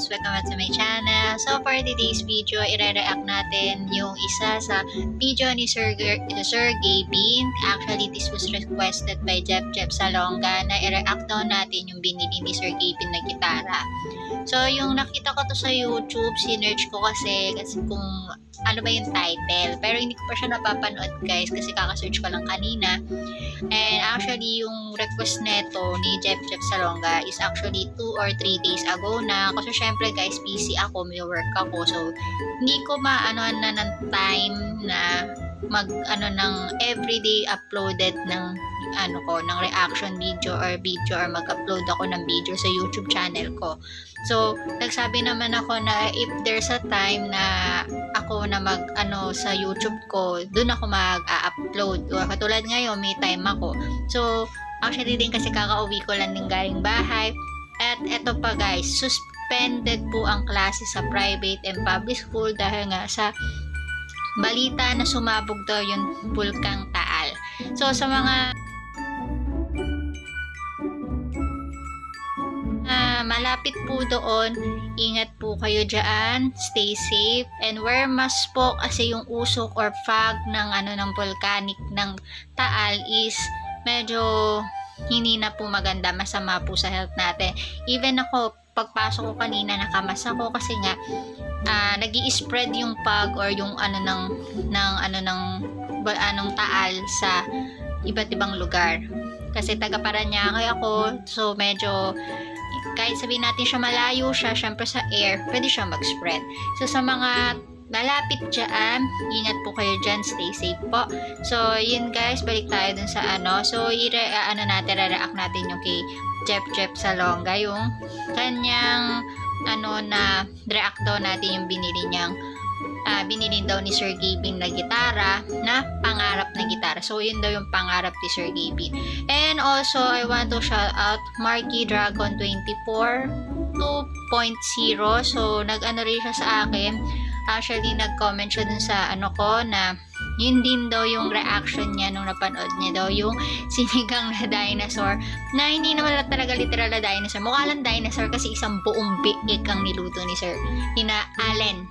guys! Welcome back to my channel. So for today's video, i-react natin yung isa sa video ni Sir Gavin. Actually, this was requested by Jeff Salonga na i-react daw natin yung binili ni Sir Gavin na gitara. So yung nakita ko to sa YouTube, sinearch ko kasi kung ano ba yung title. Pero hindi ko pa siya napapanood guys kasi kakasearch ko lang kanina. And actually, yung request neto ni Jeff Salonga is actually 2 or 3 days ago na. Kasi syempre guys, busy ako, may work ako. So, hindi ko maanoan na ng time na ng everyday uploaded ng ng reaction video or mag-upload ako ng video sa YouTube channel ko. So, nagsabi naman ako na if there's a time na ako na sa YouTube ko, dun ako mag-upload. O katulad ngayon, may time ako. So, actually din kasi kakauwi ko lang din galing bahay. At eto pa guys, suspended po ang klase sa private and public school dahil nga sa balita na sumabog daw yung Bulkang Taal. So, sa mga malapit po doon, ingat po kayo dyan, stay safe, and wear mask po kasi yung usok or fog ng volcanic ng Taal is medyo hindi na po maganda, masama po sa health natin. Even ako, pagpasok ko kanina nakamas ako kasi nga nag-i-spread yung fog or yung ng Taal sa iba't ibang lugar. Kasi taga Paranaque ako, so medyo kahit sabihin natin siya malayo siya, syempre sa air, pwede siya mag-spread. So sa mga malapit dyan, ingat po kayo dyan, stay safe po. So yun guys, balik tayo dun sa So react natin yung kay Jeff Salonga, yung kanyang na react daw natin yung binili daw ni Sir Gavin na gitara, na pangarap na gitara. So, yun daw yung pangarap ni Sir Gavin. And also, I want to shout out Marky Dragon 24 2.0. So, rin siya sa akin. Actually, nag-comment siya dun sa ko na yun din daw yung reaction niya nung napanood niya daw yung sinigang na dinosaur, na hindi naman talaga literal na dinosaur. Mukha lang dinosaur kasi isang buong biik ang niluto ni Sir Allen.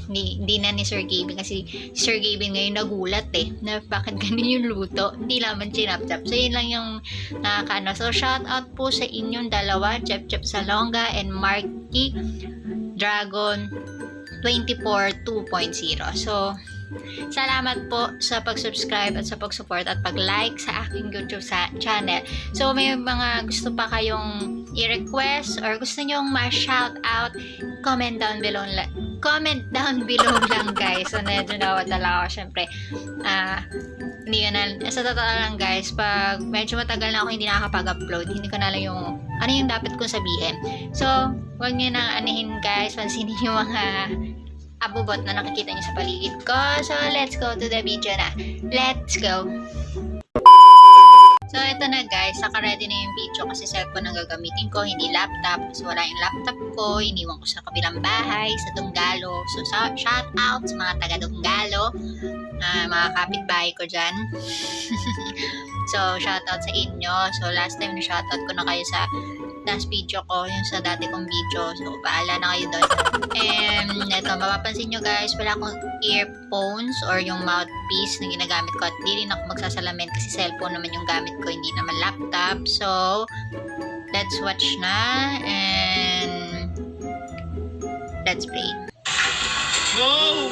Hindi na ni Sir Gavin kasi Sir Gavin ngayon nagulat na bakit ganun yung luto, hindi naman chinap-chap. So yun lang yung So shout out po sa inyong dalawa, Jeff Salonga and Marky Dragon 24 2.0. So salamat po sa pag-subscribe at sa pag-support at pag-like sa aking YouTube channel. So may mga gusto pa kayong i-request or gusto nyong ma-shout out, comment down below lang guys. So medyo nawadala ako syempre. Hindi ko na, sa totoo lang guys, pag medyo matagal na ako hindi nakakapag-upload, hindi ko na lang yung yung dapat kong sabihin. So huwag nyo nang guys, pansinin yung mga abubot na nakikita niyo sa paligid ko. So, let's go to the video na. Let's go! So, ito na guys. Naka-ready na yung video kasi cellphone ang gagamitin ko, hindi laptop. Kasi wala yung laptop ko. Iniwan ko sa kabilang bahay, sa Dunggalo. So, shout out sa mga taga Dunggalo. Mga kapitbahay ko dyan. So, shout out sa inyo. So, last time na shout out ko na kayo sa last video ko, yung sa dati kong video. So, bahala na kayo doon. And, ito, mapapansin nyo guys, wala akong earphones or yung mouthpiece na ginagamit ko at di rin ako magsasalamin kasi cellphone naman yung gamit ko, hindi naman laptop. So, let's watch na and let's play. Go!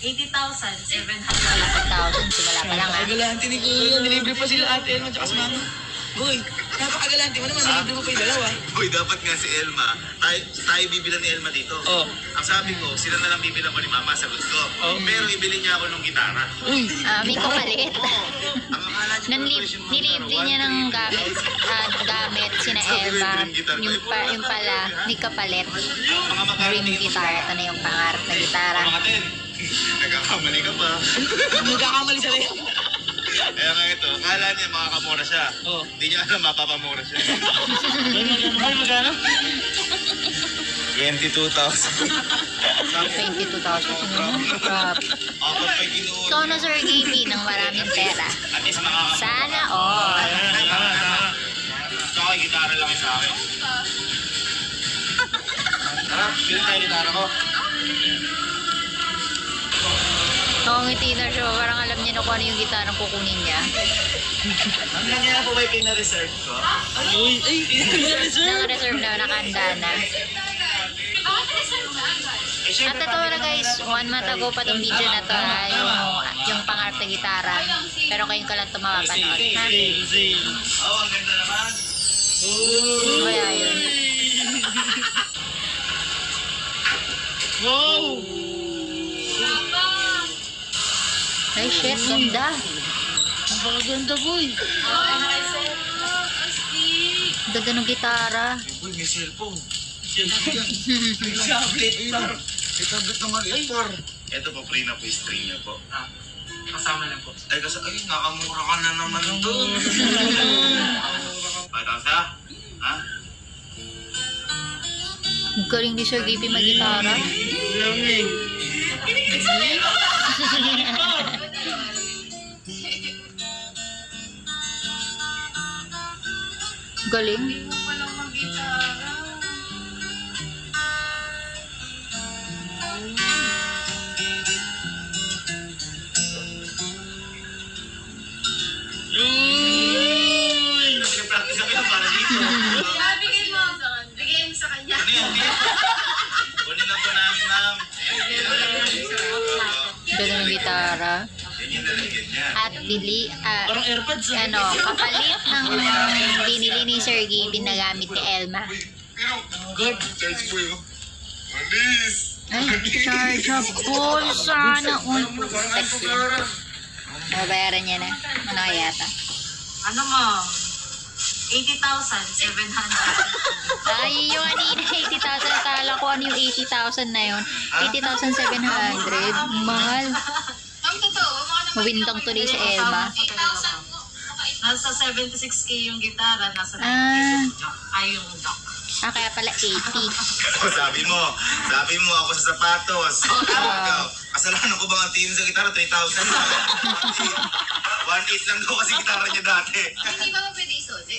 80,700. Simula pa lang Galante ni Kuya, nilibre pa sila ate Elma tsaka si mama. Boy, napakagalante mo naman, nilibre mo pa yung dalawa. Boy, dapat nga si Elma, tayo bibilan ni Elma dito. Oh. Ang sabi ko, sila na lang bibilan ko ni mama, sagot ko. Oh. Pero ibili niya ako ng gitara. Uy! May kapalit. Ang akala niya Nilibre niya ng gamit sina Elma. Yung pala, may kapalit. Dream guitar. Ito na yung pangarap na gitara. Nagkakamali ka pa. Magkakamali sa rin. Kaya nga ito, akala niya makakamura siya. Oh. Hindi niya alam mapapamura siya. Ay, magkano? 22,000. 22,000. Grabe. Apat pa ginuon. So, na Sir Gavin ng maraming pera. At least makakakamura. Sana all. Tsaka gitara lang sa akin. Tara, bilhin tayo gitara ko. Nakangiti na siya. Parang alam niya na kung ano yung gitarang kukunin niya. Hanggang nga po may pina-reserve ko. Uy, ay, Naka-reserve na, nakahanda na. At ito na guys, 1 month ago pa tong video na to ha, yung pang-art na gitara. Pero ngayon ka lang ito mapapanood. Ha? Oo, ang ganda naman. Kaya yun. Wow! Ay shit, ganda. Napakaganda, boy. Ganda ng gitara. Uy, may cellphone. Tablet, par. May tablet naman, par. Ito po, free na po, stream na po. Kasama na po. Ay, kasi, ay, nakamura ka na naman doon. Patang sa? Ha? Ang galing ni Sir Gippy mag-gitara. Lamig. Galing. Uy! Nag-practice ako yung para dito. Bigay mo sa kanya. Ano yan? Kunin lang po namin, ma'am. Ganda ng gitara. Yan yung nalagyan niya. At Parang AirPods, ah. kapalit ng binili ni Sir Gippy na gamit ni Elma. Good. Charge mo yun. Manis. Ay, chargeable sana. Mabayaran niya na. Ano kaya ito? Ano mo? 80,700. Ay, yung kanina 80,000. Akala ko ano yung 80,000 na yun. 80,700. Mahal. Ang totoo, mga naman. Mawindang tuloy si Elma. 8,000 mo. Nasa 76k yung gitara, nasa 90k Ah. yung jock. Ay, yung jock. Kaya pala 80. Sabi mo ako sa sapatos. Ikaw, kasalanan ko ba ang team sa gitara? 3,000 na. 1,800 lang daw kasi gitara niya dati. Hindi ba pwede isoli?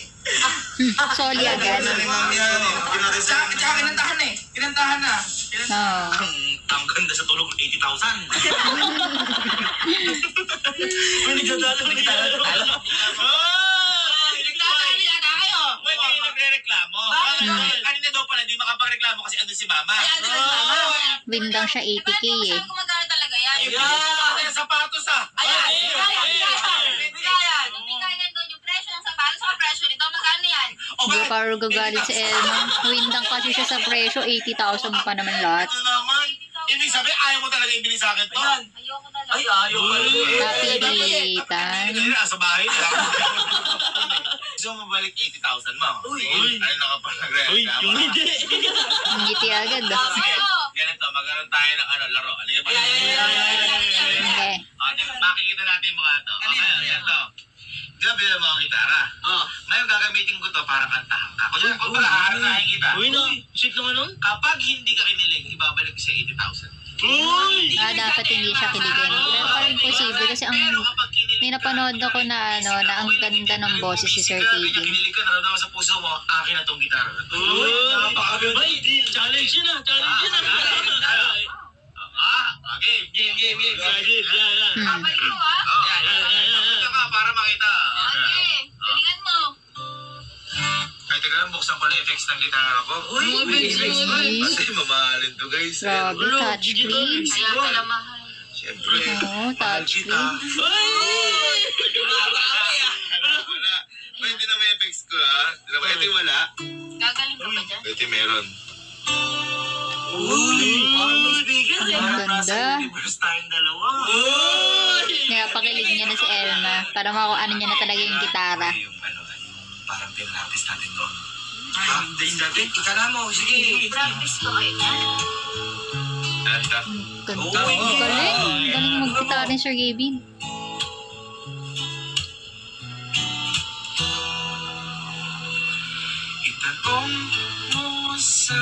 Sorry agad. Ano ni ma'am yan eh? Tsaka kinantahan eh. Kinantahan na. Oo. Ang ganda sa tulog, 80,000. Uy, nagdadalo. Nagtatalo yata kayo. May nagre-reklamo. Kanina daw pala, di makapagreklamo kasi andun si mama. Ay, ano lang mama? Windang siya 80k eh. Saan ko magkano talaga yan? Ay, sapatos ah. Ayan! Bigayan! Kung bigayan doon yung presyo ng sapatos sa presyo nito, magkano yan? Hindi pa rin gagalit si Elma. Windang kasi siya sa presyo. 80,000 pa naman lahat. Ano naman? Ibig sabihin, ayaw mo talaga ibili sa akin to? Ayoko na lang. ayaw ka. Napilitan. Sa bahay nila. Gusto mo mabalik 80,000 mo? Uy. Ano na ka pa nagre-reklamo? Yung hindi. Ngiti agad ah. Sige, ganito, magkaroon tayo ng laro. Ano yung Okay. makikita natin yung mukha to. Okay, yan to. Gabi na mga gitara. Ngayon gagamitin ko to para kantahan ka. Kung haharanahin kita. Uy, no. Shit naman nun. Kapag hindi ka kinilig, ibabalik ko sa 80,000. Uy! Dapat hindi siya kiligin. Pero parang imposible kasi ang may napanood ako na na ang ganda ng boses si Sir Kevin. Kevin. Kinilig ka, naramdaman sa puso mo, akin na tong gitara na to. Uy! Ay, challenge yun ah. Challenge yun ah. Game. Game. Yan. Babalik mo ah. Punta ka para makita. Okay. Galingan mo. Ay, teka lang, buksan ko na effects ng gitara ko. Uy, Kasi mamahalin to, guys. Grabe, touchscreen. Kaya pala mahal. Siyempre. Oo, mahal kita. Uy! Wala. Pwede na may effects ko, ha? Ito yung wala. Gagaling ka ba dyan? Ito yung meron. Uy! Parang may speaker eh. Ang ganda. Universe tayong dalawa. Uy! Kaya pakilig niya na si Elma para makuha niya na talaga yung gitara. Yung parang pinapis natin doon. Ay, hindi dati. Ika na mo. Sige. Practice ko kayo niya. Anta. Ganda. Galing. Galing mag-gitara ni Sir Kevin. Itanong mo sa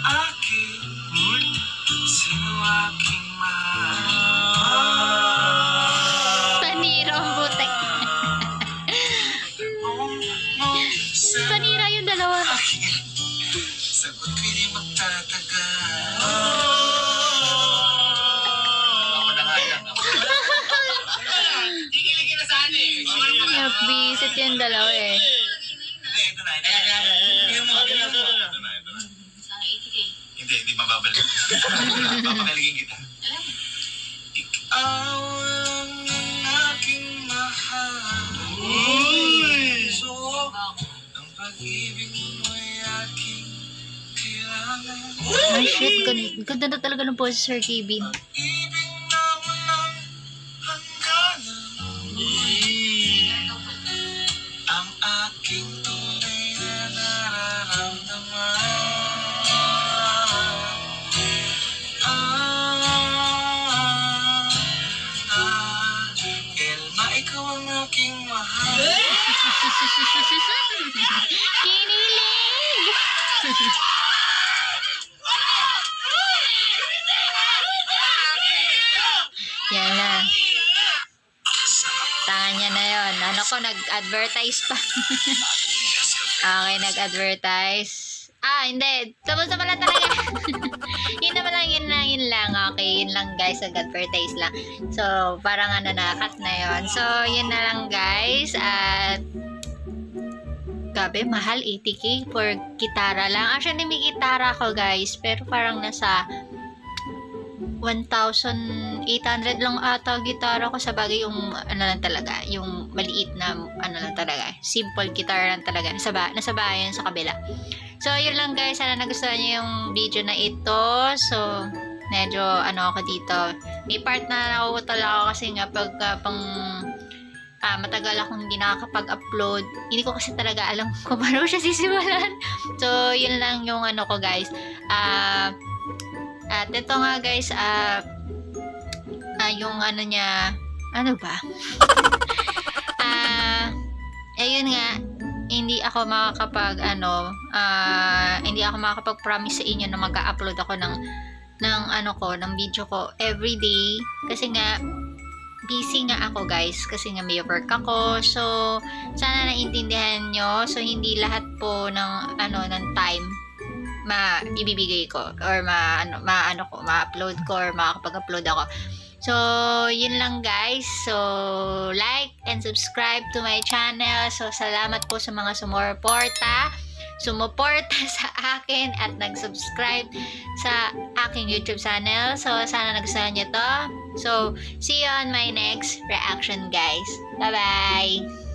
akin, sino aking mahal? Panira ang butek. Panira yung dalawa. Aking sagot ko'y di magtatagal. Ako na nga yan. Kikiligin na sana eh. Visit yung dalawa eh. Hindi, ito na. Bigyan mo. Ito na. Sana 80K. Hindi mababalik. Papakaligin kita. Ikaw ang aking mahal. So, ang pag-ibig mo'y aking kailangan. Ay, shit. Ganda na talaga ng poses, Sir Kevin. Ibig na walang hangganan. Ang aking tunay na nararamdaman. Elma, ikaw ang aking mahal. Kinilig! Yan na. Tangan niya na yun. Ano ko, nag-advertise pa. Okay, nag-advertise. Hindi. Tapos na pala talaga. Yun lang. Okay, yun lang guys. Nag-advertise lang. So, parang cut na yun. So, yun na lang guys. At, gabi, mahal 80K for gitara lang. Actually, may gitara ko guys. Pero parang nasa 1,800 lang ata gitara ko. Sa bagay yung lang talaga, yung maliit na lang talaga, simple guitar lang talaga, nasa bayan sa kabila. So yun lang guys, sana nagustuhan niyo yung video na ito. So medyo ako dito, may part na nakukutol ako kasi nga matagal akong hindi nakakapag-upload. Hindi ko kasi talaga alam kung paano siya sisimulan. So yun lang yung ko guys. At ito nga guys, yung niya, ano ba? Ayun nga, hindi ako makakapag-promise sa inyo na mag-upload ako ng video ko everyday. Kasi nga, busy nga ako guys, kasi nga may work ako. So, sana naintindihan nyo. So, hindi lahat po ng time ibibigay ko or ma-upload ko or makakapag-upload ako. So, yun lang guys. So, like and subscribe to my channel. So, salamat po sa mga sumuporta sa akin at nag-subscribe sa aking YouTube channel. So, sana nagustuhan nyo to. So, see you on my next reaction guys. Bye-bye!